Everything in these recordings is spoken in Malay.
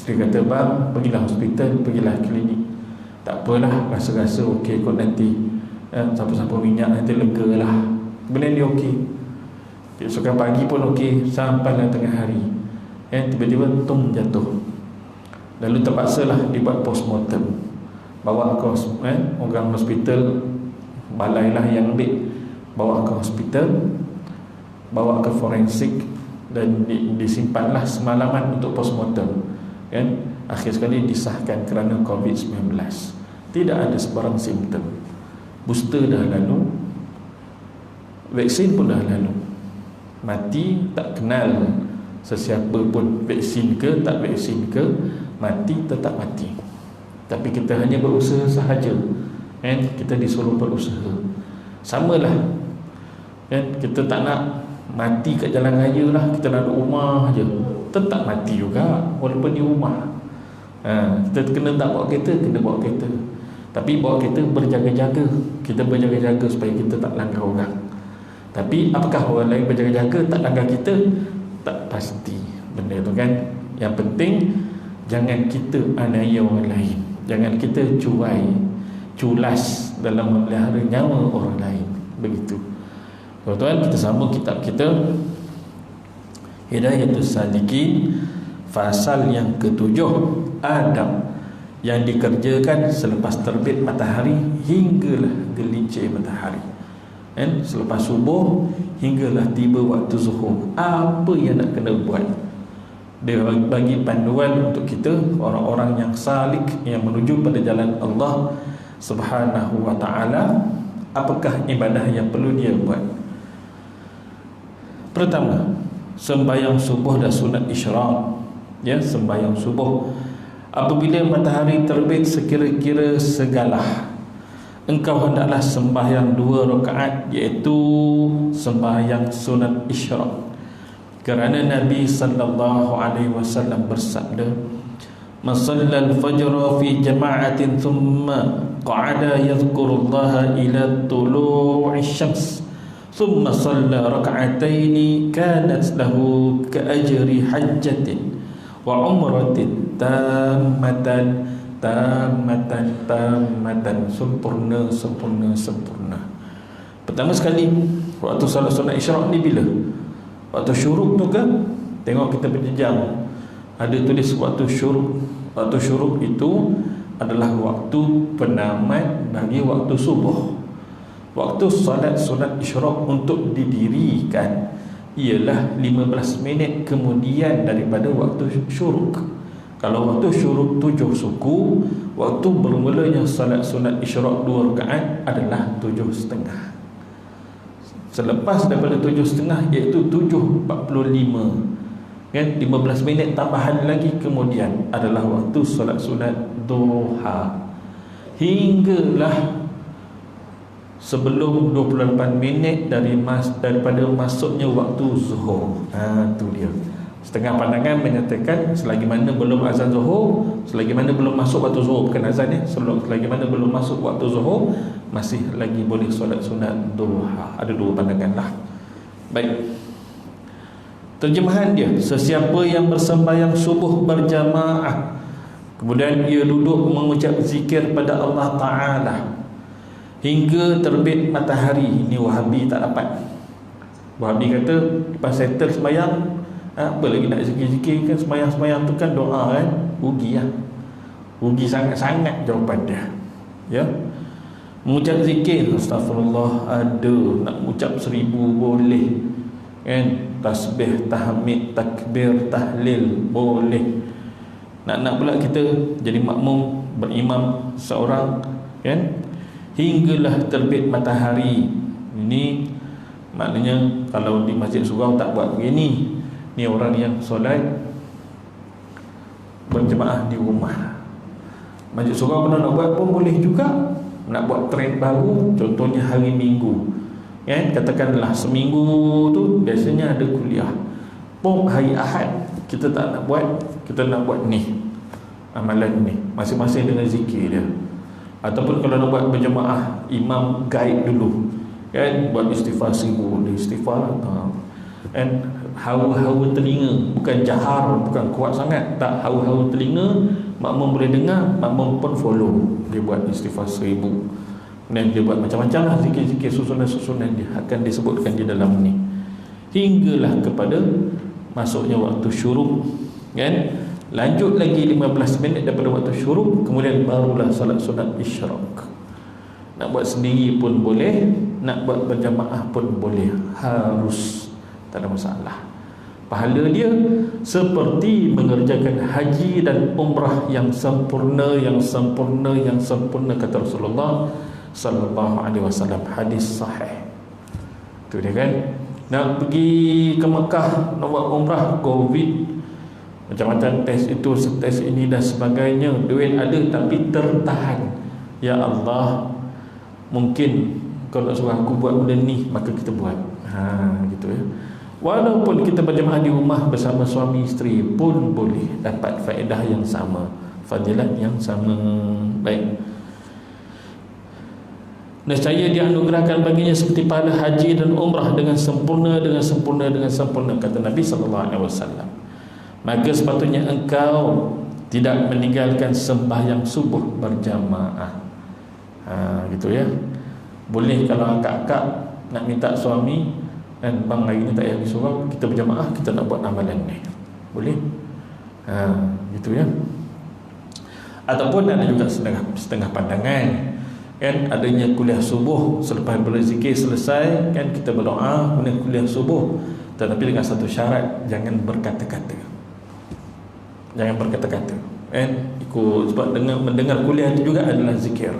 Isteri kata, bang, pergilah hospital, pergilah klinik. Tak apalah, rasa-rasa okey kot nanti, siapa-siapa minyak nanti lega lah. Kemudian dia okey. Besokan pagi pun okey, sampailah tengah hari, tiba-tiba tung jatuh. Lalu terpaksalah dibuat postmortem, bawa ke orang hospital, balai lah yang ambil, bawa ke hospital, bawa ke forensik, dan disimpanlah semalaman untuk postmortem. Akhir sekali disahkan kerana COVID-19. Tidak ada sebarang simptom. Booster dah lalu, vaksin pun dah lalu. Mati tak kenal sesiapa pun, vaksin ke tak vaksin ke, mati tetap mati. Tapi kita hanya berusaha sahaja. Kita disuruh berusaha. Samalah, kita tak nak mati kat jalan raya lah, kita nak duduk rumah je, tetap mati juga walaupun di rumah. Kita kena tak bawa kereta, kena bawa kereta. Tapi bawa kereta berjaga-jaga. Kita berjaga-jaga supaya kita tak langgar orang. Tapi apakah orang lain berjaga-jaga tak langgar kita? Tak pasti benda tu kan. Yang penting jangan kita aniaya orang lain, jangan kita culas dalam memelihara nyawa orang lain. Begitu tuan-tuan, kita sambung kitab kita Hidayatus Salikin, fasal yang ke-7, adab yang dikerjakan selepas terbit matahari hinggalah gelincir matahari. Selepas subuh hinggalah tiba waktu zuhur, apa yang nak kena buat. Dia bagi panduan untuk kita, orang-orang yang salik, yang menuju pada jalan Allah Subhanahu wa ta'ala. Apakah ibadah yang perlu dia buat? Pertama, sembahyang subuh dan sunat isyraq. Sembahyang subuh apabila matahari terbit sekira-kira segalah, engkau hendaklah sembahyang 2 rakaat, iaitu sembahyang sunat isyraq. Kerana Nabi sallallahu alaihi wasallam bersabda, "Man shalla al-fajr fi jama'atin thumma qa'ada yadhkurullaha ila tulu'i syams thumma shalla rak'ataini kanat lahu ka'ajri hajjatin wa umratin tammatan sempurna." Pertama sekali, waktu salat sunat isyraq ni bila? Waktu syuruk tu kan? Tengok kita berjejam, ada tulis waktu syuruk. Waktu syuruk itu adalah waktu penamat bagi waktu subuh. Waktu solat sunat isyraq untuk didirikan ialah 15 minit kemudian daripada waktu syuruk. Kalau waktu syuruk 7 suku, waktu bermulanya salat sunat isyraq 2 rakaat adalah 7.30. Selepas daripada 7.30 iaitu 7.45, 15 minit tambahan lagi kemudian adalah waktu solat sunat duha, hinggalah sebelum 28 minit daripada masuknya waktu zuhur. Tu dia. Setengah pandangan menyatakan selagi mana belum azan zuhur, selagi mana belum masuk waktu zuhur, bukan azan selagi mana belum masuk waktu zuhur, masih lagi boleh solat sunat duha. Ada 2 pandangan lah. Baik, terjemahan dia, sesiapa yang bersembahyang subuh berjamaah, kemudian ia duduk mengucap zikir pada Allah Ta'ala hingga terbit matahari. Ini Wahabi tak dapat. Wahabi kata lepas settle sembahyang, apa lagi nak zikir-zikir kan? Sembahyang-sembahyang tu kan doa kan? Rugi lah, rugi sangat-sangat jawapan dia. Mengucap zikir, astagfirullah ada, nak ucap 1000 boleh kan? Tasbih, tahmid, takbir, tahlil boleh. Nak pula kita jadi makmum, berimam seorang kan? Hinggalah terbit matahari. Ini maknanya kalau di masjid surau tak buat begini. Ni orang yang solat berjemaah di rumah. Masjid surau kalau nak buat pun boleh juga. Nak buat trend baru, contohnya hari Minggu kan? Katakanlah seminggu tu biasanya ada kuliah, pun hari Ahad kita tak nak buat, kita nak buat ni amalan ni, masing-masing dengan zikir dia. Ataupun kalau nak buat berjemaah, imam guide dulu kan, buat istighfar 1000, istighfar kan, hawa-hawa telinga, bukan jahar, bukan kuat sangat, tak, hawa-hawa telinga, makmum boleh dengar, makmum pun follow. Dia buat istighfar 1000, dan dia buat macam-macam lah zikir-zikir susunan-susunan dia akan disebutkan di dalam ni, hinggalah kepada masuknya waktu syuruk, kan? Lanjut lagi 15 minit daripada waktu syuruk, kemudian barulah salat sunat isyraq. Nak buat sendiri pun boleh, nak buat berjamaah pun boleh, harus, tak ada masalah. Pahala dia seperti mengerjakan haji dan umrah yang sempurna, yang sempurna, yang sempurna, kata Rasulullah sallallahu alaihi wasallam, hadis sahih. Tu dia kan. Nak pergi ke Mekah, nak buat umrah, COVID, macam-macam tes itu, tes ini dan sebagainya, duit ada tapi tertahan. Ya Allah, mungkin kalau suruh aku buat benda ni, maka kita buat. Gitu ya. Walaupun kita berjemaah di rumah bersama suami isteri pun boleh dapat faedah yang sama, fadilat yang sama. Baik. Nescaya dianugerahkan baginya seperti pahala haji dan umrah dengan sempurna, dengan sempurna, dengan sempurna, kata Nabi sallallahu alaihi wasallam. Maka sepatutnya engkau tidak meninggalkan sembahyang subuh berjamaah. Gitu ya. Boleh kalau akak-akak nak minta suami, dan bang hari ni tak payah pergi surau, kita berjamaah, kita nak buat amalan ni, boleh. Gitu ya. Ataupun ada juga setengah pandangan, kan, adanya kuliah subuh, selepas berzikir selesai, kan, kita berdoa, kemudian kuliah subuh, tetapi dengan satu syarat, jangan berkata-kata. Jangan berkata-kata, kan, ikut, sebab mendengar kuliah itu juga adalah zikir.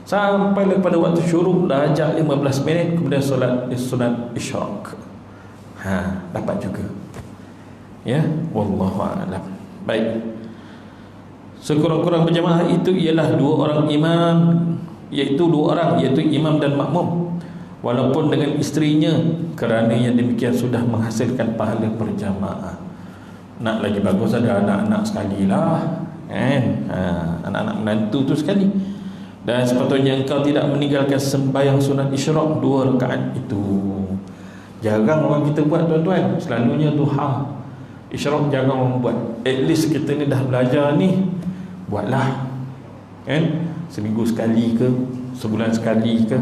Sampai pada waktu syuruk, dah ajak 15 minit, kemudian solat sunat isyraq. Dapat juga. Ya, wallahu a'lam. Baik. Sekurang-kurang berjamaah itu ialah 2 orang imam, iaitu 2 orang, iaitu imam dan makmum, walaupun dengan isterinya, kerana yang demikian sudah menghasilkan pahala berjamaah. Nak lagi bagus ada anak-anak sekali lah, kan? Anak-anak menantu tu sekali. Dan sepatutnya engkau tidak meninggalkan sembahyang sunat isyraq 2 rakaat itu. Jarang orang kita buat, tuan-tuan. Selalunya duha. Isyraq jarang orang buat. At least kita ni dah belajar ni, buatlah, kan? Seminggu sekali ke, sebulan sekali ke,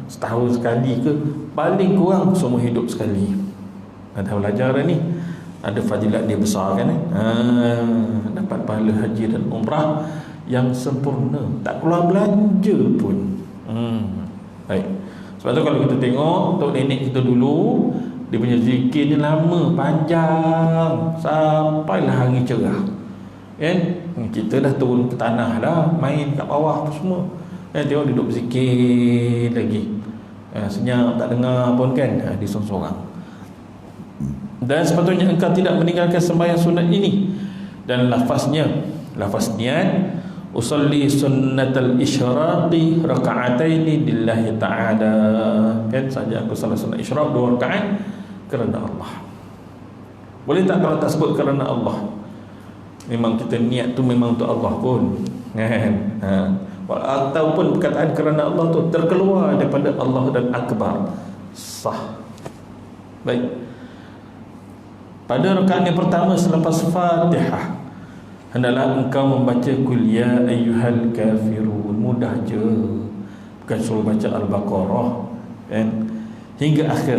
setahun sekali ke, paling kurang seumur hidup sekali. Dah belajar dah ni, ada fadilat dia besar, kan? Dapat pahala haji dan umrah yang sempurna, tak keluar belanja pun. Baik. Sebab tu kalau kita tengok tok nenek kita dulu, dia punya zikir ni lama, panjang, sampailah hari cerah, kan? Kita dah turun ke tanah dah, main kat bawah apa semua, kan? Tengok duduk berzikir lagi, senyap, tak dengar pun, kan? Dia sorang-sorang. Dan sepatutnya engkau tidak meninggalkan sembahyang sunat ini. Dan lafaz niat, usalli sunnatal isyraqi raka'ataini lillahi ta'ala, kan? Saja aku salat sunat isyraq 2 rakaat kerana Allah. Boleh tak kalau tak sebut kerana Allah? Memang kita niat tu memang untuk Allah pun, kan? Ataupun perkataan kerana Allah tu terkeluar daripada Allah dan akbar, sah. Baik. Pada rakaat yang pertama selepas Fatihah, hendaklah engkau membaca Qul ya ayyuhal kafirun. Mudah je, bukan suruh baca Al-Baqarah, kan, hingga akhir.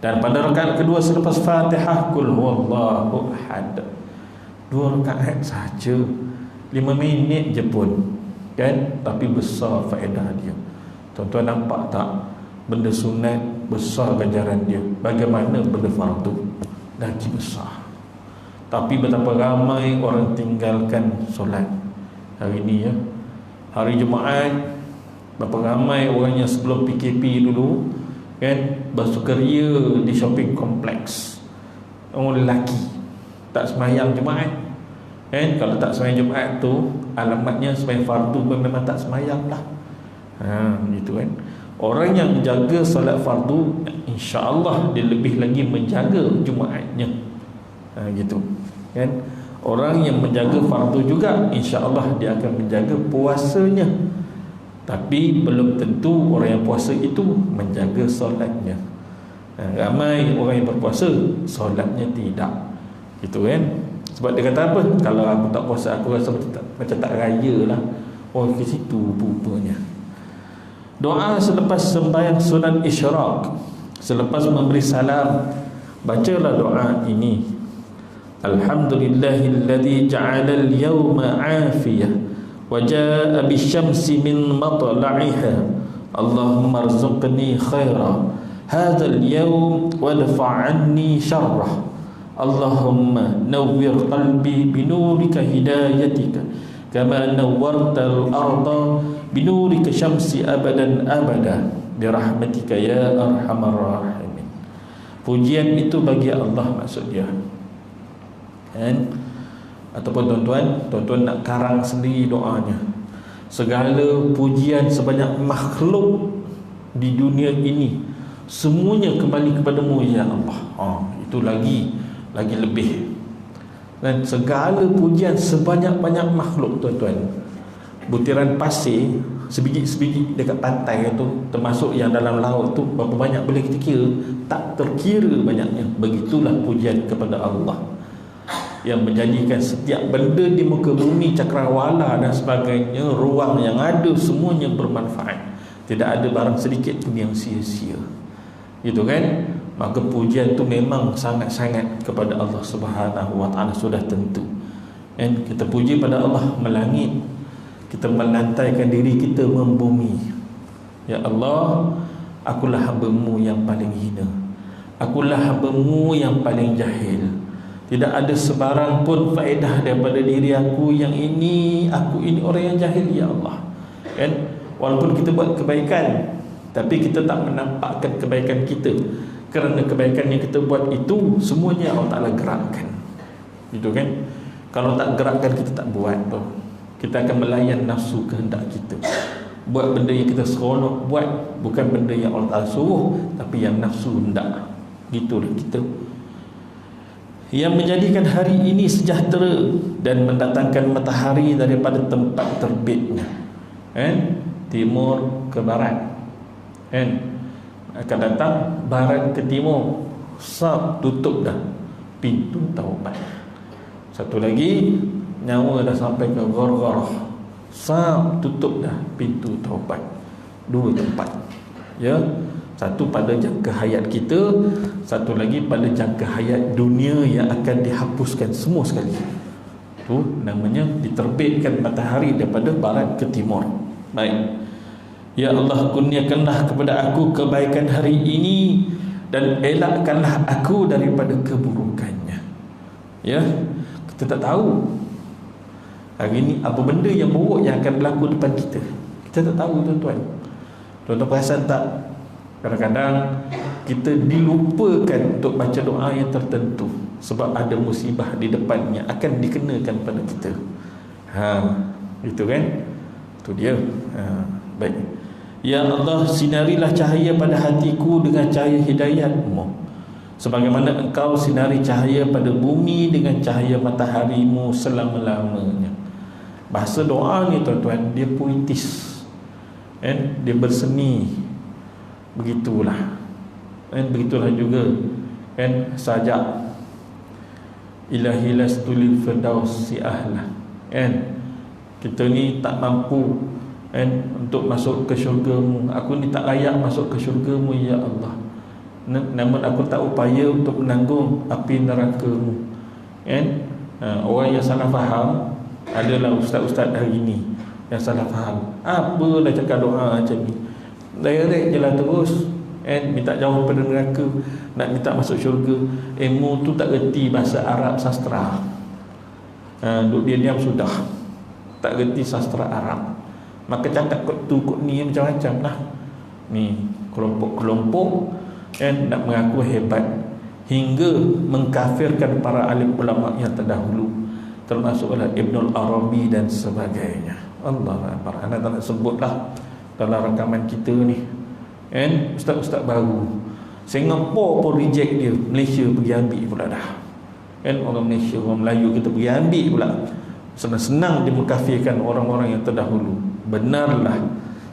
Dan pada rakaat kedua selepas Fatihah, Qul huwallahu ahad. 2 rakaat saja, 5 minit je pun, kan, tapi besar faedah dia. Tuan-tuan nampak tak? Benda sunat besar ganjaran dia, bagaimana benda fardu lagi besar. Tapi betapa ramai orang tinggalkan solat hari ini, ya. Hari Jumaat, berapa ramai orang yang sebelum PKP dulu, kan, bersukaria di shopping kompleks. Orang lelaki tak sembahyang Jumaat, kan? Kalau tak sembahyang Jumaat tu, alamatnya sembahyang fardu pun memang tak sembahyang lah. Gitu kan. Orang yang menjaga solat fardu, insya-Allah dia lebih lagi menjaga Jumaatnya. Gitu, kan? Orang yang menjaga fardu juga, insya-Allah dia akan menjaga puasanya. Tapi belum tentu orang yang puasa itu menjaga solatnya. Ramai orang yang berpuasa, solatnya tidak. Gitu kan. Sebab dia kata apa? Kalau aku tak puasa, aku rasa macam tak raya lah. Oh, ke situ rupanya. Doa selepas sembahyang sunat isyraq, selepas memberi salam, bacalah doa ini. Alhamdulillahilladzi ja'ala al-yawma 'afiyah wa jaa'a bisyamsi min matla'iha. Allahumma arzuqni khaira hadha al-yawm wadfa' 'anni syarrah. Allahumma nawwir qalbi binurika hidayatika kama nawwartal arda binurika syamsi abadan abada birahmatika ya arhamar rahimin. Pujian itu bagi Allah maksud dia. Kan? Ataupun tuan-tuan nak karang sendiri doanya. Segala pujian sebanyak makhluk di dunia ini semuanya kembali kepadamu ya Allah. Itu lagi lebih. Dan segala pujian sebanyak-banyak makhluk tuan-tuan, butiran pasir sebiji-sebiji dekat pantai itu, termasuk yang dalam laut tu, berapa banyak boleh kita kira? Tak terkira banyaknya. Begitulah pujian kepada Allah yang menjadikan setiap benda di muka bumi, cakrawala dan sebagainya, ruang yang ada, semuanya bermanfaat. Tidak ada barang sedikit pun yang sia-sia. Gitu kan? Maka pujian itu memang sangat-sangat kepada Allah Subhanahu wa ta'ala, sudah tentu. Dan kita puji pada Allah melangit, kita melantaikan diri kita membumi. Ya Allah, akulah hamba-Mu yang paling hina, akulah hamba-Mu yang paling jahil. Tidak ada sebarang pun faedah daripada diri aku yang ini. Aku ini orang yang jahil ya Allah. Kan? Walaupun kita buat kebaikan, tapi kita tak menampakkan kebaikan kita, kerana kebaikan yang kita buat itu semuanya Allah Ta'ala gerakkan. Gitu kan? Kalau tak gerakkan, kita tak buat tu. Kita akan melayan nafsu kehendak kita, buat benda yang kita seronok buat, bukan benda yang Allah Ta'ala suruh, tapi yang nafsu hendak. Gitulah kita. Yang menjadikan hari ini sejahtera dan mendatangkan matahari daripada tempat terbitnya, timur ke barat, akan datang barat ke timur, sab tutup dah pintu taubat. Satu lagi, nyawa dah sampai ke ghargharah, sab tutup dah pintu taubat. Dua tempat, ya. Satu pada jangka hayat kita, satu lagi pada jangka hayat dunia yang akan dihapuskan semua sekali. Itu namanya diterbitkan matahari daripada barat ke timur. Baik. Ya Allah, kurniakanlah kepada aku kebaikan hari ini dan elakkanlah aku daripada keburukannya. Ya, kita tak tahu hari ini apa benda yang buruk yang akan berlaku depan kita. Kita tak tahu tuan-tuan. Tuan-tuan perasan tak? Kadang-kadang kita dilupakan untuk baca doa yang tertentu sebab ada musibah di depannya akan dikenakan pada kita. Itu kan? Itu dia. Baik. Ya Allah, sinarilah cahaya pada hatiku dengan cahaya hidayat-Mu, sebagaimana Engkau sinari cahaya pada bumi dengan cahaya matahari-Mu selama-lamanya. Bahasa doa ni tuan-tuan, dia puitis, dia berseni. Begitulah. Begitulah juga sajak ilahi lastulil firdausi ahlah. Kita ni tak mampu untuk masuk ke syurga-Mu. Aku ni tak layak masuk ke syurga-Mu ya Allah. Namun aku tak upaya untuk menanggung api neraka-Mu. Orang yang salah faham adalah ustaz-ustaz hari ni yang salah faham. Apalah cakap doa macam ni, direct je lah terus, minta jauh pada neraka, nak minta masuk syurga. Mu tu tak reti bahasa Arab sastra. Duk diam sudah tak reti sastra Arab, maka cakap kot tu kot ni macam-macam lah. Ni kelompok-kelompok nak mengaku hebat hingga mengkafirkan para alim ulama yang terdahulu, termasuklah Ibnul Arabi dan sebagainya. Allah Akbar. Anda tak nak sebutlah dalam rakaman kita ni, ustaz-ustaz baru Singapura pun reject dia, Malaysia pergi ambil pula dah. Orang Malaysia, orang Melayu kita pergi ambil pula. Senang-senang dia mengkafirkan orang-orang yang terdahulu. Benarlah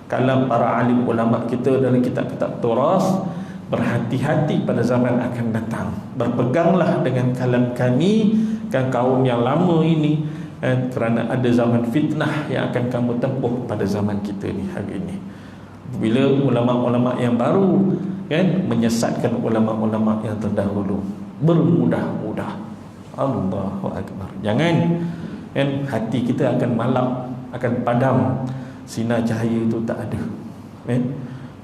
kalam para alim ulama kita dalam kitab-kitab turas, berhati-hati pada zaman akan datang. Berpeganglah dengan kalam kami, kan kaum yang lama ini, kerana ada zaman fitnah yang akan kamu tempuh pada zaman kita ni hari ini. Bila ulama-ulama yang baru kan menyesatkan ulama-ulama yang terdahulu, bermudah-mudah. Allahu Akbar. Jangan kan hati kita akan malap, akan padam, sinar cahaya itu tak ada. Kan?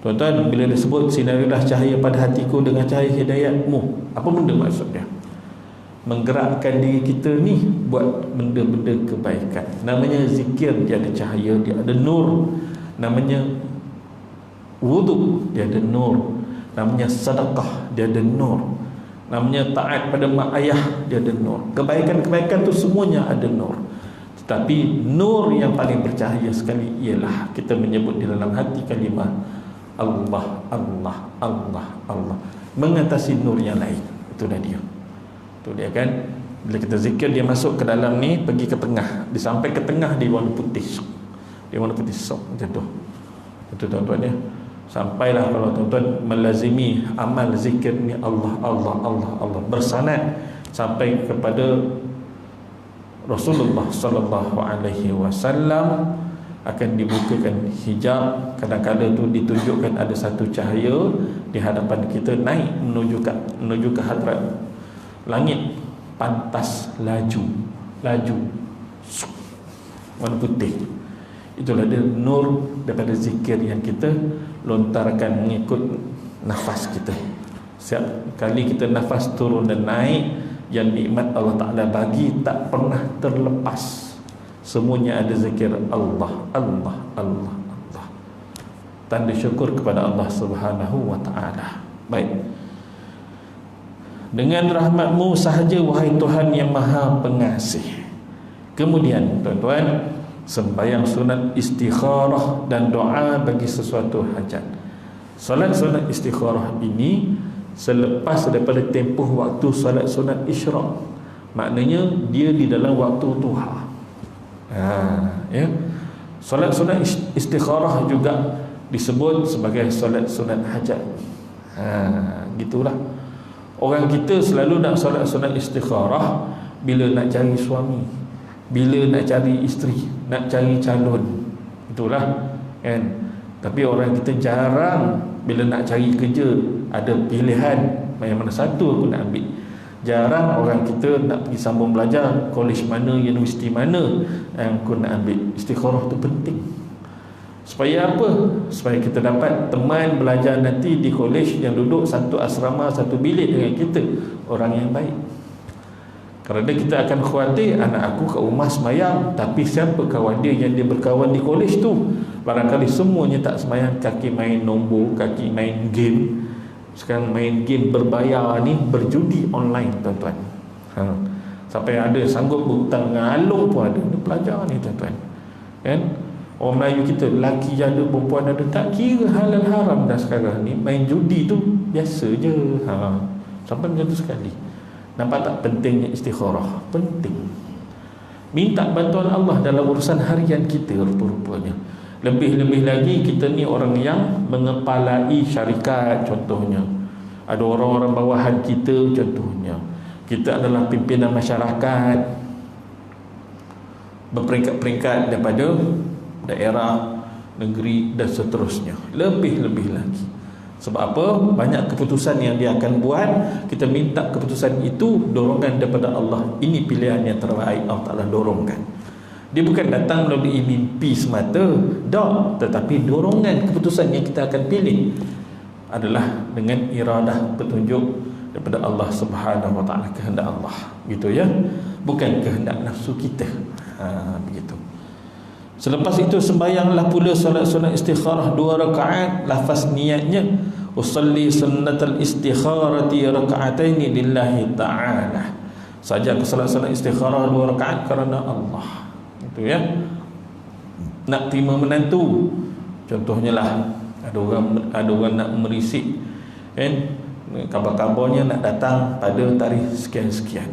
Tuan-tuan, bila disebut sinarilah cahaya pada hatiku dengan cahaya hidayatmu, apa benda maksud dia? Menggerakkan diri kita ni buat benda-benda kebaikan. Namanya zikir, dia ada cahaya, dia ada nur. Namanya wuduk, dia ada nur. Namanya sedekah, dia ada nur. Namanya taat pada mak ayah, dia ada nur. Kebaikan-kebaikan tu semuanya ada nur. Tetapi nur yang paling bercahaya sekali ialah kita menyebut di dalam hati kalimah Allah, Allah, Allah, Allah, mengatasi nur yang lain. Itulah dia. Itu dia kan. Bila kita zikir, dia masuk ke dalam ni, pergi ke tengah. Dia sampai ke tengah, dia warna putih. Dia warna putih sok macam tu. Itu tuan-tuan ya. Sampailah kalau tuan-tuan melazimi amal zikir ni Allah, Allah, Allah, Allah, bersanad sampai kepada Rasulullah sallallahu alaihi wasallam, akan dibukakan hijab. Kadang-kadang tu ditunjukkan ada satu cahaya di hadapan kita naik menuju ke hadrat langit, pantas laju warna putih. Itulah dia nur daripada zikir yang kita lontarkan mengikut nafas kita. Setiap kali kita nafas turun dan naik, yang nikmat Allah Ta'ala bagi tak pernah terlepas. Semuanya ada zikir Allah, Allah, Allah, Allah. Tanda syukur kepada Allah Subhanahu wa Ta'ala. Baik. Dengan rahmat-Mu sahaja wahai Tuhan yang Maha Pengasih. Kemudian tuan-tuan, sembahyang sunat istikharah dan doa bagi sesuatu hajat. Solat sunat istikharah ini selepas daripada tempoh waktu solat sunat isyraq. Maknanya dia di dalam waktu duha. Ya. Solat sunat istikharah juga disebut sebagai solat sunat hajat. Gitulah. Orang kita selalu nak solat sunat istikharah bila nak cari suami, bila nak cari isteri, nak cari calon. Itulah kan. Tapi orang kita jarang bila nak cari kerja, ada pilihan yang mana satu aku nak ambil. Jarang orang kita nak pergi sambung belajar, kolej mana, universiti mana yang aku nak ambil. Istikharah tu penting. Supaya apa? Supaya kita dapat teman belajar nanti di kolej yang duduk satu asrama, satu bilik dengan kita, orang yang baik. Kerana kita akan khawatir anak aku kat rumah semayang, tapi siapa kawan dia yang dia berkawan di kolej tu? Barangkali semuanya tak semayang, kaki main nombor, kaki main game. Sekarang main game berbayar ni, berjudi online tuan-tuan. Sampai ada sanggup berhutang dengan alung pun ada. Ini pelajar ni tuan-tuan. Kan? Orang Melayu kita, lelaki ada, perempuan ada, tak kira halal haram dah sekarang ni. Main judi tu biasa je. Sampai macam tu sekali. Nampak tak pentingnya istikharah? Penting. Minta bantuan Allah dalam urusan harian kita rupa-rupanya. Lebih-lebih lagi kita ni orang yang mengepalai syarikat contohnya. Ada orang-orang bawahan kita contohnya. Kita adalah pimpinan masyarakat berperingkat-peringkat daripada daerah, negeri dan seterusnya. Lebih-lebih lagi. Sebab apa? Banyak keputusan yang dia akan buat, kita minta keputusan itu dorongan daripada Allah. Ini pilihan yang terbaik, Allah Ta'ala dorongkan. Dia bukan datang melalui mimpi semata, tak, tetapi dorongan keputusan yang kita akan pilih adalah dengan iradah petunjuk daripada Allah Subhanahu wa Ta'ala, kehendak Allah, gitu ya, bukan kehendak nafsu kita. Begitu. Selepas itu sembahyanglah pula solat sunat istikharah 2 rakaat. Lafaz niatnya usalli sunnatal istikharati raka'ataini lillahi ta'ala. Saja ke solat istikharah 2 rakaat kerana Allah. Itu ya. Nak terima menantu, contohnya lah ada orang nak merisik kan, kabar-kabarnya nak datang pada tarikh sekian-sekian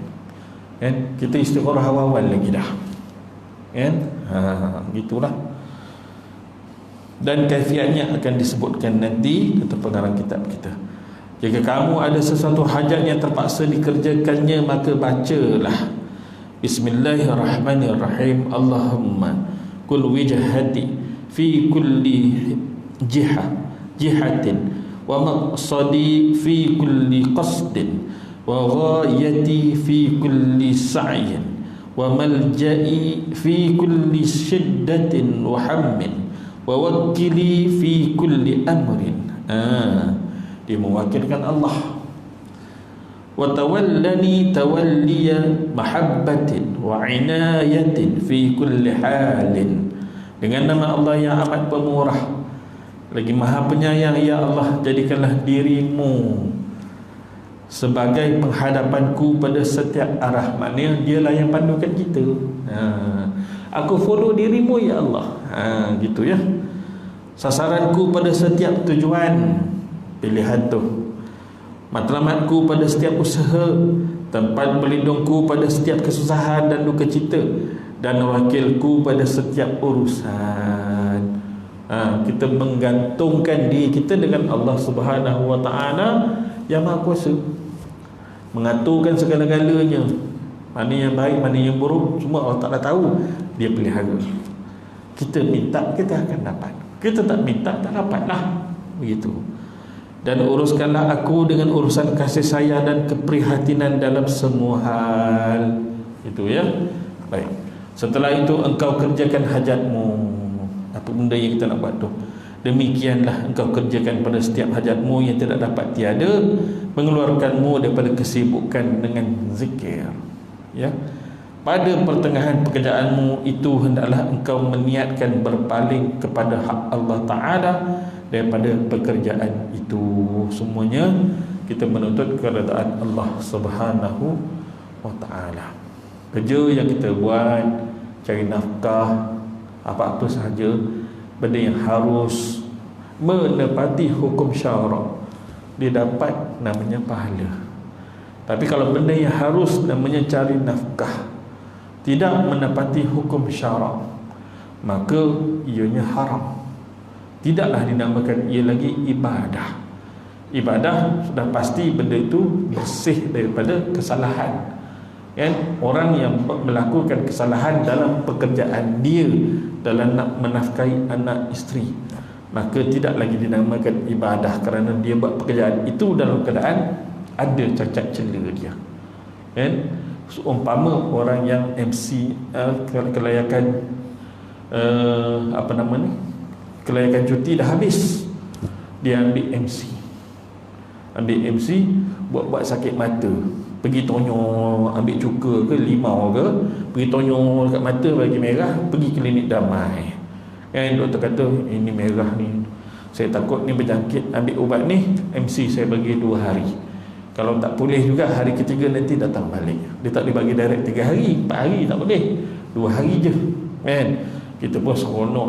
kan, kita istikharah awal-awal lagi dah kan. Gitulah. Dan kaifiatnya akan disebutkan nanti dalam pengarang kitab kita. Jika kamu ada sesuatu hajat yang terpaksa dikerjakannya, maka bacalah Bismillahirrahmanirrahim. Allahumma kul wijhati fi kulli jihatin wa maqsadi fi kulli qasdin wa ghayati fi kulli sa'yin wa malja'i fi kulli shiddatin wa hammin wa wakili fi kulli amrin. Dia mewakilkan Allah. Wa tawallani tawalliya mahabbatin wa inayatin fi kulli halin. Dengan nama Allah yang amat pemurah lagi maha penyayang, ya Allah, jadikanlah dirimu sebagai penghadapanku pada setiap arah. Maknanya dialah yang pandukan kita. Aku follow dirimu, ya Allah. Gitu ya. Sasaranku pada setiap tujuan, pilihan tu. Matlamatku pada setiap usaha, tempat berlindungku pada setiap kesusahan dan duka cita, dan wakilku pada setiap urusan. Kita menggantungkan diri kita dengan Allah Subhanahu wa ta'ala yang Maha Kuasa, mengaturkan segala-galanya. Mana yang baik, mana yang buruk, semua Allah Ta'ala tahu. Dia pelihara. Kita minta, kita akan dapat. Kita tak minta, tak dapatlah. Begitu. Dan uruskanlah aku dengan urusan kasih sayang dan keprihatinan dalam semua hal. Itu ya. Baik. Setelah itu engkau kerjakan hajatmu. Apa benda yang kita nak buat tu, demikianlah engkau kerjakan pada setiap hajatmu yang tidak dapat tiada, mengeluarkanmu daripada kesibukan dengan zikir. Ya. Pada pertengahan pekerjaanmu itu hendaklah engkau meniatkan berpaling kepada hak Allah Ta'ala daripada pekerjaan itu. Semuanya kita menuntut keredaan Allah Subhanahu wa Ta'ala. Kerja yang kita buat, cari nafkah, apa-apa sahaja, benda yang harus menepati hukum syarak, dia dapat namanya pahala. Tapi kalau benda yang harus namanya cari nafkah, tidak menepati hukum syarak, maka ianya haram. Tidaklah dinamakan ia lagi ibadah. Ibadah sudah pasti benda itu bersih daripada kesalahan. Kan? Orang yang melakukan kesalahan dalam pekerjaan dia, dalam nak menafkahi anak isteri, maka tidak lagi dinamakan ibadah, kerana dia buat pekerjaan itu dalam keadaan ada cacat cela dia. Kan? Seumpama orang yang MC kelayakan apa nama ni, kelayakan cuti dah habis, dia ambil MC buat sakit mata, pergi tonyol, ambil cuka ke limau ke, pergi tonyol dekat mata bagi merah, pergi klinik Damai. Kan doktor kata ini merah ni, saya takut ni berjangkit, ambil ubat ni, MC saya bagi 2 hari. Kalau tak pulih juga hari ketiga nanti datang balik. Dia tak boleh bagi direct 3 hari, 4 hari tak boleh, 2 hari je. Kan kita pun seronok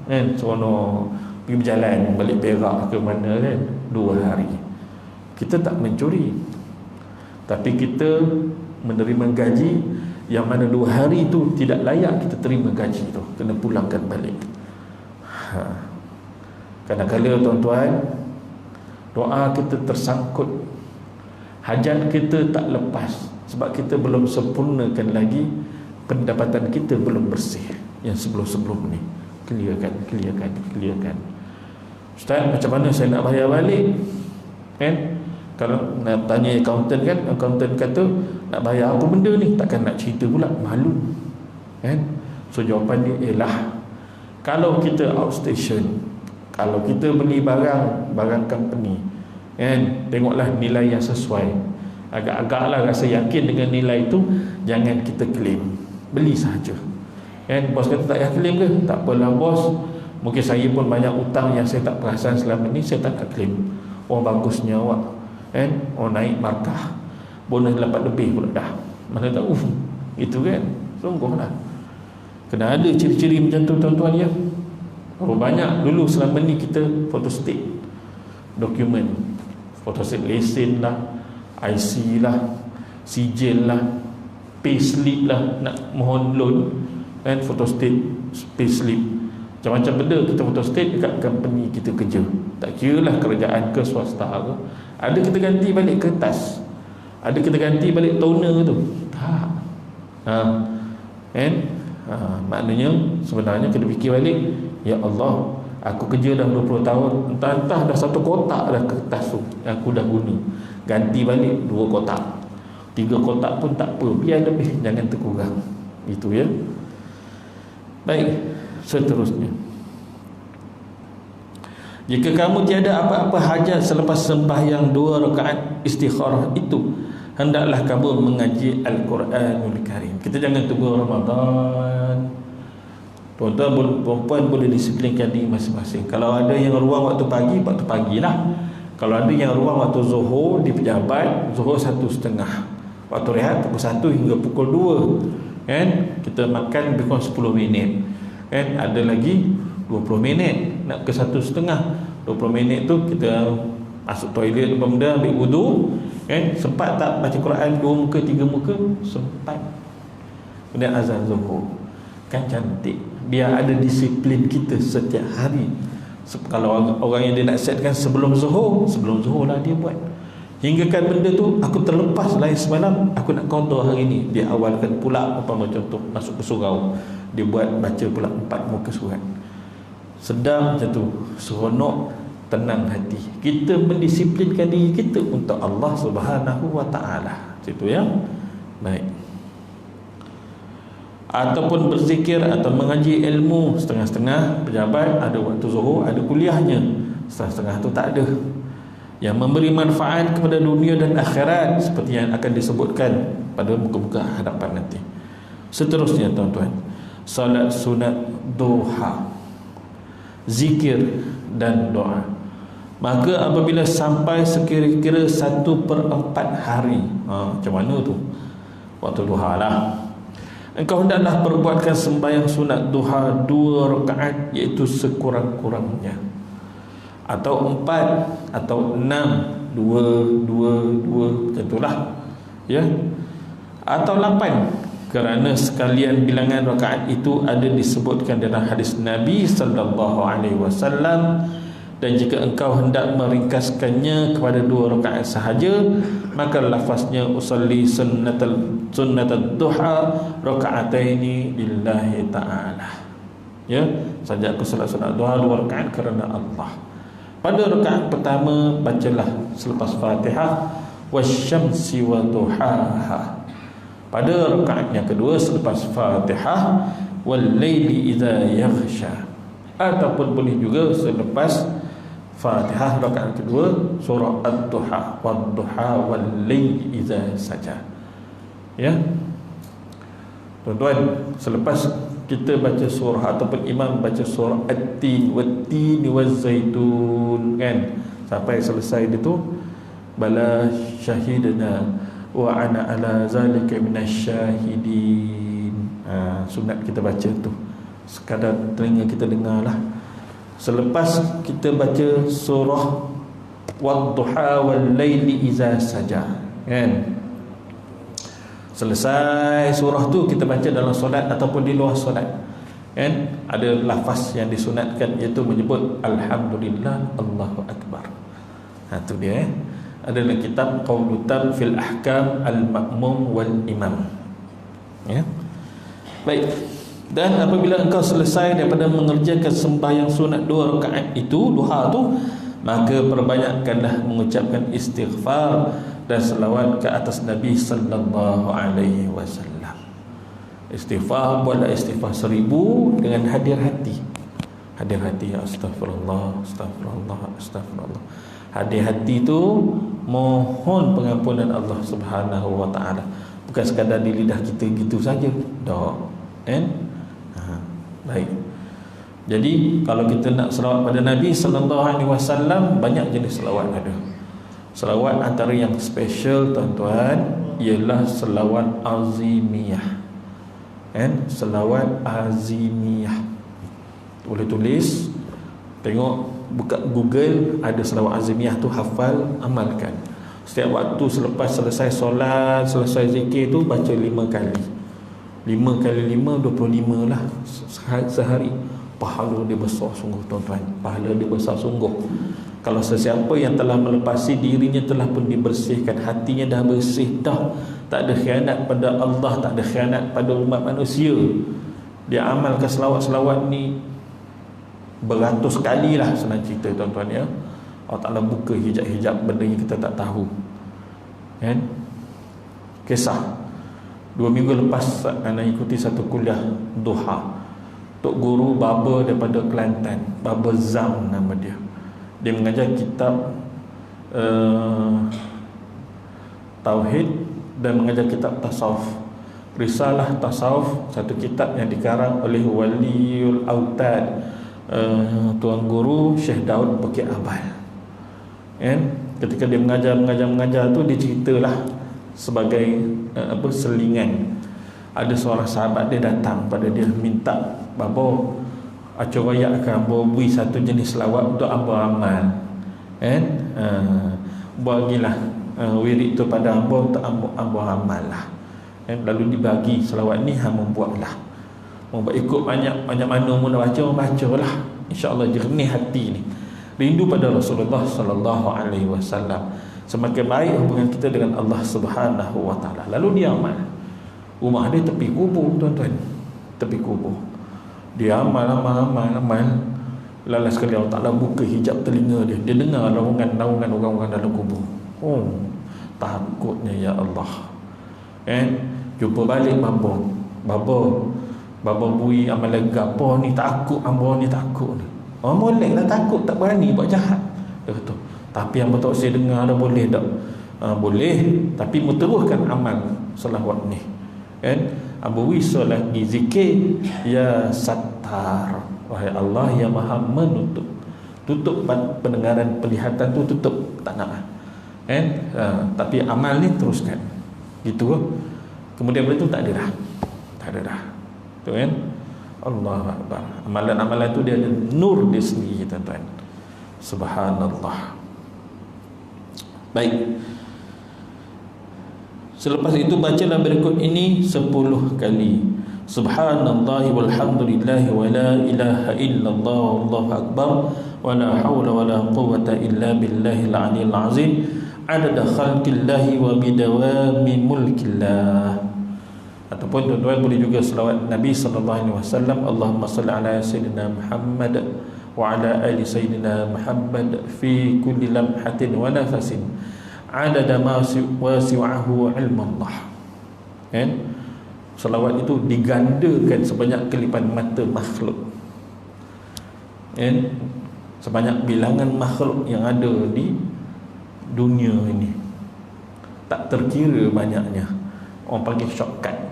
kan, seronok pergi berjalan balik Perak ke mana kan, 2 hari. Kita tak mencuri, tapi kita menerima gaji yang mana 2 hari itu tidak layak kita terima gaji itu, kena pulangkan balik. Kadang-kadang tuan-tuan, doa kita tersangkut, hajat kita tak lepas, sebab kita belum sempurnakan lagi, pendapatan kita belum bersih. Yang sebelum-sebelum ni clearkan. Ustaz, macam mana saya nak bayar balik? Kan? Kalau nak tanya accountant kan, accountant kata nak bayar apa benda ni, takkan nak cerita pula, malu kan. So jawapan dia ialah, kalau kita outstation, kalau kita beli barang company kan, tengoklah nilai yang sesuai, agak-agaklah rasa yakin dengan nilai itu, jangan kita claim, beli sahaja kan. Bos kata tak payah claim ke, tak apalah bos, mungkin saya pun banyak utang yang saya tak perasan selama ni, saya tak nak claim. Oh bagusnya awak kan, oh naik markah, bonus dapat lebih pula dah, mana tahu itu kan. Sungguhlah kena ada ciri-ciri macam tu tuan-tuan ya. Oh banyak dulu selama ni kita photostat dokumen, photostat lesen lah, IC lah, sijil lah, payslip lah, nak mohon loan kan, photostat payslip, Macam-macam benda kita photostat dekat company kita kerja. Tak kira lah kerajaan ke swasta ke. Ada kita ganti balik kertas, ada kita ganti balik toner tu. Tak. Maknanya sebenarnya kita fikir balik, ya Allah, aku kerja dah 20 tahun, entah-entah dah satu kotak dah kertas tu aku dah guna. Ganti balik 2 kotak, 3 kotak pun tak apa, biar lebih, jangan terkurang. Itu ya. Baik, seterusnya, jika kamu tiada apa-apa hajat selepas sembahyang 2 rakaat istikharah itu, hendaklah kamu mengaji Al-Quranul Karim. Kita jangan tunggu Ramadan. Tuan-tuan, perempuan boleh disiplinkan diri masing-masing. Kalau ada yang ruang waktu pagi lah. Kalau ada yang ruang waktu zuhur di pejabat, zuhur 1:30, waktu rehat pukul 1 hingga pukul 2, kan? Kita makan lebih kurang 10 minit, kan? Ada lagi 20 minit nak ke 1:30. 20 minit tu kita masuk toilet, benda, ambil wudu, kan? Sempat tak baca Quran 2 muka 3 muka? Sempat. Kemudian azan zuhur. Kan cantik. Biar ada disiplin kita setiap hari. Kalau orang yang dia nak setkan sebelum zuhur lah dia buat. Hingga kan benda tu aku terlepas lain semalam, aku nak counter hari ni. Dia awalkan pula, umpama contoh masuk ke surau, dia buat baca pula 4 muka surat. Sedang macam tu, seronok, tenang hati. Kita mendisiplinkan diri kita untuk Allah Subhanahu wa taala. Itu ya. Baik. Ataupun berzikir atau mengaji ilmu setengah-setengah. Pejabat ada waktu zuhur, ada kuliahnya, setengah-setengah tu tak ada. Yang memberi manfaat kepada dunia dan akhirat, seperti yang akan disebutkan pada muka-muka hadapan nanti. Seterusnya tuan-tuan, salat sunat duha, zikir dan doa. Maka apabila sampai sekira-kira 1/4 hari, macam mana tu? Waktu duha lah. Engkau hendaklah perbuatkan sembahyang sunat duha 2 rakaat, iaitu sekurang-kurangnya, atau 4 atau 6, 2 macam itulah ya, atau 8, kerana sekalian bilangan rakaat itu ada disebutkan dalam hadis Nabi sallallahu alaihi wasallam. Dan jika engkau hendak meringkaskannya kepada 2 rakaat sahaja, maka lafaznya usalli sunnatal duha rakaataini lillahi ta'ala. Ya, saja aku salat sunat duha 2 rakaat kerana Allah. Pada rakaat pertama bacalah selepas Fatihah wasyamsi wa duhaha. Pada rakaat yang kedua selepas Fatihah wal laili idza yaghsha, ataupun boleh juga selepas Fatihah rakaat kedua surah Ad-Duha, wad-duha wal-laili idza saja. Ya. Tuan-tuan, selepas kita baca surah ataupun imam baca surah At-Tin wat-Tin waz-Zaitun, kan? Sampai selesai itu, bala syahidna wa ana ala zalika minasyahidin. Sunat kita baca tu. Sekadar telinga kita dengarlah. Selepas kita baca surah Wad-duha wal-laili idza saja, kan? Selesai surah tu kita baca dalam solat ataupun di luar solat, kan? Ada lafaz yang disunatkan, iaitu menyebut Alhamdulillah, Allahu Akbar. Tu dia. Ada dalam kitab Qaulutan fil Ahkam Al-Ma'mum wal-Imam. Ya. Baik. Dan apabila engkau selesai daripada mengerjakan sembahyang sunat 2 rakaat itu, duha tu, maka perbanyakkanlah mengucapkan istighfar dan selawat ke atas Nabi sallallahu alaihi wasallam. Istighfar, buatlah istighfar 1000 dengan hadir hati. Hadir hati, astagfirullah, astagfirullah, astagfirullah. Hadir hati tu mohon pengampunan Allah Subhanahu wa taala. Bukan sekadar di lidah kita gitu saja. Dak. Kan? Baik. Jadi kalau kita nak selawat pada Nabi sallallahu alaihi wasallam, banyak jenis selawat ada. Selawat antara yang special tuan-tuan ialah selawat azimiyah. Kan? Selawat azimiyah. Boleh tulis, tengok, buka Google, ada selawat azimiyah tu, hafal, amalkan. Setiap waktu selepas selesai solat, selesai zikir tu, baca 5 kali. 5 kali 5, 25 lah sehari. pahala dia besar sungguh tuan-tuan, pahala dia besar sungguh. Kalau sesiapa yang telah melepasi dirinya telah pun dibersihkan, hatinya dah bersih dah, tak ada khianat pada Allah, tak ada khianat pada umat manusia, dia amalkan selawat-selawat ni beratus kali lah, senang cerita tuan-tuan ya. Allah Ta'ala buka hijab-hijab benda yang kita tak tahu kan. Kisah 2 minggu lepas anak ikuti satu kuliah duha, Tok Guru Baba daripada Kelantan, Baba Zam nama dia. Dia mengajar kitab Tauhid dan mengajar kitab Tasawuf, Risalah Tasawuf, satu kitab yang dikarang oleh Waliul Autad, Tuan Guru Syekh Daud Bukit Abal kan. Ketika dia mengajar tu, dia ceritalah sebagai selingan. Ada seorang sahabat dia datang pada dia minta, Bapa acorayakan beri satu jenis selawat untuk hamba amal kan. Bagilah wirid tu pada hamba untuk hamba amal lah kan. Lalu dibagi selawat ni, hang membuatlah, mau ikut banyak mana mu nak baca lah, insya-Allah jernih hati ni, rindu pada Rasulullah sallallahu alaihi wasallam. Semakin baik hubungan kita dengan Allah Subhanahu wa taala. Lalu dia amal. Rumah dia tepi kubur tuan-tuan, tepi kubur. Dia amal. Lalas sekali Allah Ta'ala buka hijab telinga dia, dia dengar naungan orang-orang dalam kubur. Oh, takutnya ya Allah jumpa balik Baba bui amal gapo ni, takut hamba ni, takut ni. Molek lah takut, tak berani buat jahat. Dia kata, tapi hamba tak saya dengar dah, boleh tak? Boleh, tapi mu teruskan amal selawat ni kan. Hamba wisa lagi zikir ya Sattar, wahai Allah yang maha menutup. Tutup pendengaran, penglihatan tu tutup, tak nak kan. Tapi amal ni teruskan gitu. Kemudian benda tu tak ada dah tu kan. Allah Akbar. Amalan-amalan tu dia ada nur dia sendiri tuan-tuan. Subhanallah. Baik, selepas itu bacalah berikut ini 10 kali. Subhanallah walhamdulillah wa la ilaha illallah wallahu akbar wa la hawla wa la quwwata illa billahil aliyyil azim adada khalqillahi wa bidawami mulkillah. Ataupun tuan-tuan boleh juga selawat Nabi sallallahu alaihi wasallam, Allahumma salli ala sayyidina Muhammad wa ala ali sayyidina Muhammad fi kulli lamhatin wa nafasin adada ma wasi'ahu ilmallah kan. Selawat itu digandakan sebanyak kelipan mata makhluk kan, sebanyak bilangan makhluk yang ada di dunia ini, tak terkira banyaknya. Orang panggil shortcut.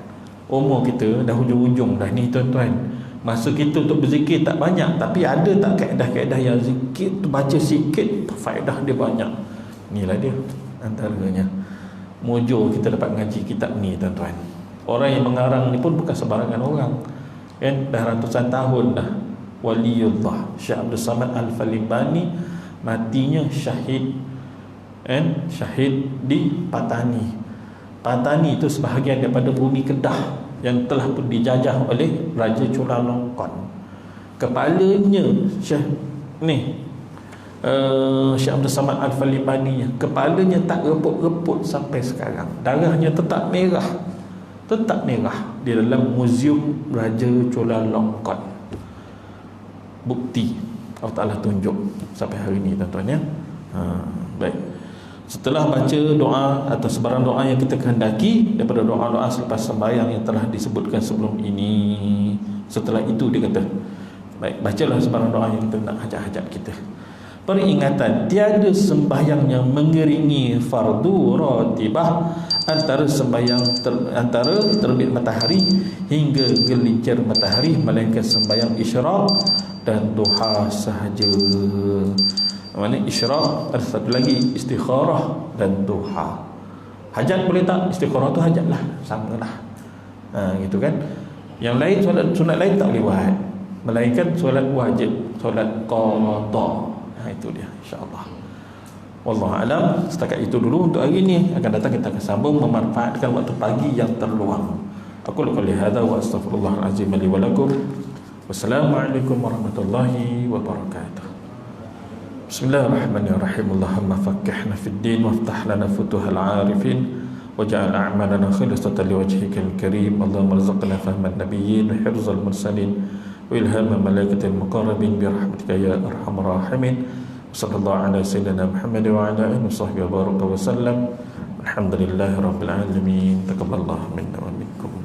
Umur kita dah hujung-hujung dah ni tuan-tuan. Masa kita untuk berzikir tak banyak, tapi ada tak kaedah-kaedah yang zikir tu baca sikit faedah dia banyak. Inilah dia antaranya. Mojo kita dapat ngaji kitab ni tuan-tuan. Orang yang mengarang ni pun bukan sebarangan orang kan, dah ratusan tahun dah. Waliullah Syekh Abdul Samad Al-Falibani matinya syahid kan, syahid di Patani. Patani itu sebahagian daripada bumi Kedah yang telah pun dijajah oleh Raja Chulalongkorn. Kepalanya Syekh Syekh Abdul Samad Al-Falibani, kepalanya tak reput-reput sampai sekarang. Darahnya tetap merah di dalam muzium Raja Chulalongkorn. Bukti Allah Ta'ala tunjuk sampai hari ini tuan-tuan ya. Baik, setelah baca doa atau sebarang doa yang kita kehendaki daripada doa-doa selepas sembahyang yang telah disebutkan sebelum ini, setelah itu dia kata, baik, bacalah sebarang doa yang kita nak hajat-hajat kita. Peringatan, tiada sembahyang yang mengiringi fardu ratibah antara sembahyang antara terbit matahari hingga gelincir matahari, melainkan sembahyang isyraq dan duha sahaja. Mana isyraq, ada satu lagi istikharah dan duha. Hajat boleh tak? Istikharah tu hajat lah, sama lah gitu kan. Yang lain, solat sunat lain tak boleh buat, melainkan solat wajib, solat qada. Itu dia insya-Allah. Wallahu alam. Setakat itu dulu untuk hari ini. Akan datang kita akan sambung memanfaatkan waktu pagi yang terluang. Aku qali hadza wa astaghfirullahalazim li wa lakum Wassalamualaikum warahmatullahi wabarakatuh. Bismillahirrahmanirrahim. Allahumma faqqihna fid din waftah lana futuhal arifin waj'al a'malana khalisatan liwajhikal karim. Allahumma arzuqna fahman nabiyyin wa hirzal mursalin wa ilhama malaikatil muqarrabin bi rahmatika ya arhamar rahimin. Sallallahu ala sayyidina Muhammad wa ala alihi wa sahbihi wa baraka wa sallam. Alhamdulillahirabbil alamin. Taqabbalallahu minna wa minkum.